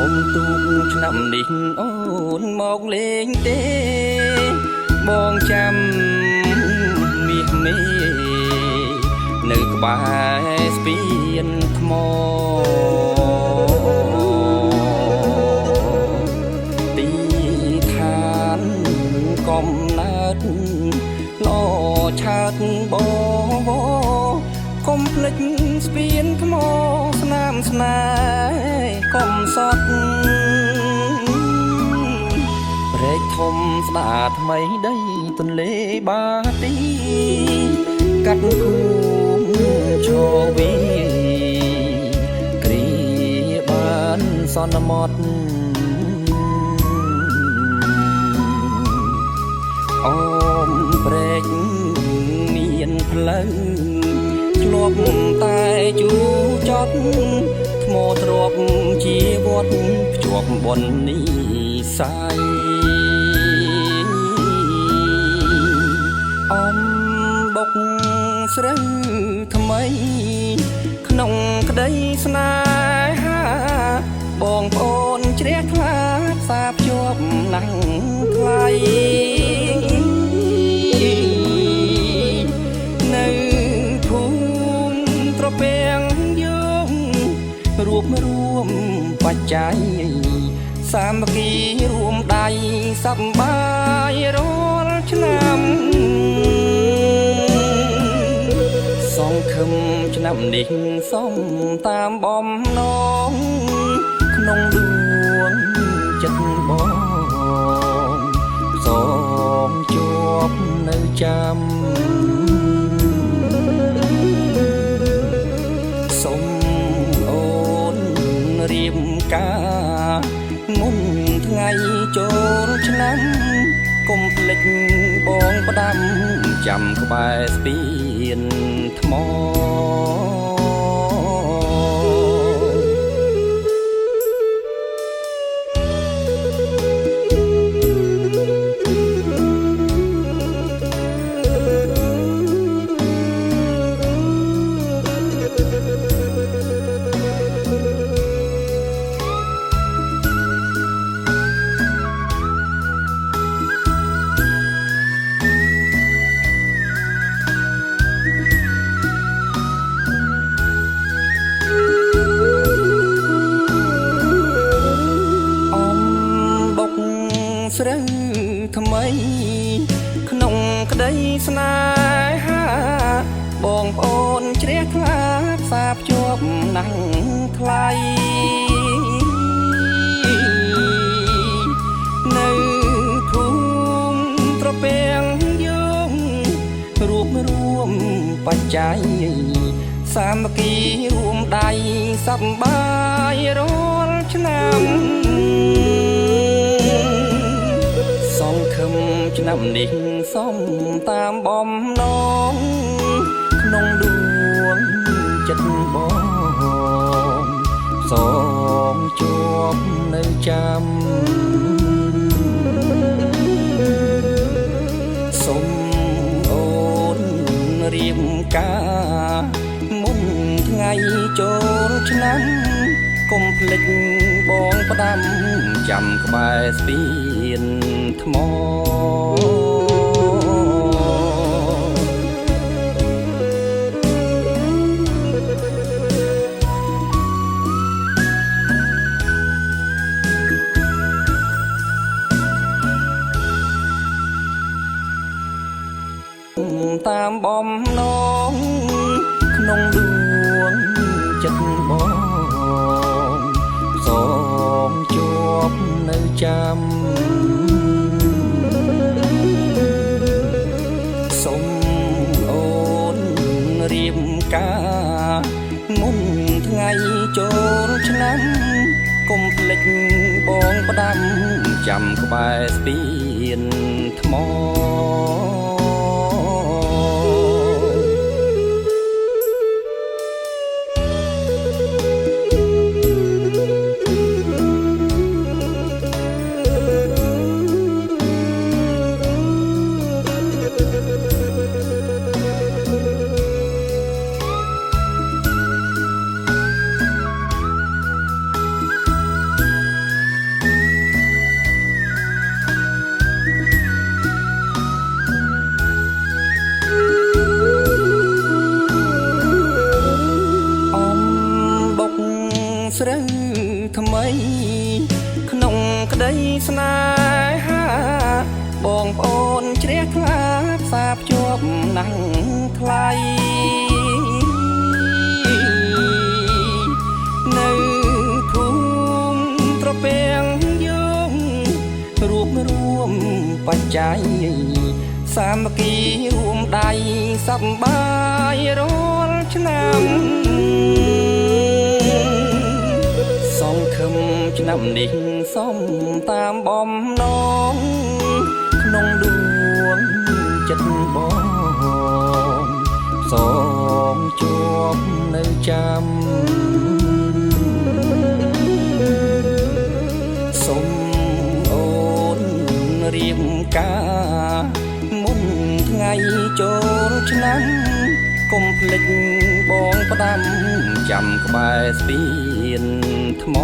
អូនទូកឆ្នាំនេះអូនមកលេងទេបងចាំមាសមេនៅក្បែរស្ពានថ្មទីឋានកំណើតឡឆើតបងកុំភ្លេចស្ពានថ្មស្នាមស្នេហ៍កុំសត់ព្រែកធំស្ដារថ្មីដីទន្លេបាទីកាត់គូឈរវីគ្រីបានសន្មត់អូមព្រែកមានផ្លូវធ្លាប់តែជូចត់ថ្មទ្របជាវត្តភ្ជាប់បុណ្យនិស័យអំបុកស្រូវថ្មីក្នុងក្តីស្នេហាបងប្អូនជ្រះថ្លាផ្សារភ្ជាប់ណាំងថ្លៃនៅភូមិត្រពាំងយើងរួមបច្ច័យសាមគ្គីរួមដៃសប្បាយរាល់ឆ្នាំសង្ឃឹមឆ្នាំនេះសូមតាមបំណងក្នុងដួងចិត្តបងសូមជួបនៅចាំសូមអូនរៀបការមុនថ្ងៃចូលឆ្នាំកុំភ្លេចបងផ្ដាំចាំក្បែរស្ពានថ្មស្រូវថ្មីក្នុងក្តីស្នេហាបងប្អូនជ្រះថ្លាផ្សារភ្ជាប់ណាំងថ្លៃនៅភូមិត្រពាំងយើងរួមបច្ច័យសាមគ្គីរួមដៃសប្បាយរាល់ឆ្នាំសង្ឃឹមឆ្នាំនេះសូមតាមបំណងក្នុងដួងចិត្តបងសូមជួបនៅចាំសូមអូនរៀបការមុនថ្ងៃចូលឆ្នាំកុំភ្លេចបងផ្ដាំចាំក្បែរស្ពានថ្មតាមបំណងក្នុងដួងចិត្តបងសូមជួបនៅចាំសូមអូនរៀបការមុនថ្ងៃចូលឆ្នាំកុំភ្លេចបងផ្ដាំចាំក្បែរស្ពានថ្ម ត្រូវថ្មីក្នុងក្តីស្នេហាបងប្អូនជ្រះថ្លាផ្សារភ្ជាប់ណាំងថ្លៃនៅភូមិត្រពាំងយោងរួបរួមបច្ច័យសាមគ្គីរួមដៃសប្បាយរាល់ឆ្នាំសង្ឃឹមឆ្នាំនេះសំតាមបំណងក្នុងដួងចិត្តបងសងជាប់នៅចាំសូមអូនរៀបការមុនថ្ងៃចូលឆ្នាំកុំភ្លេចបងផ្ដាំចាំក្បែរស្ពានថ្ម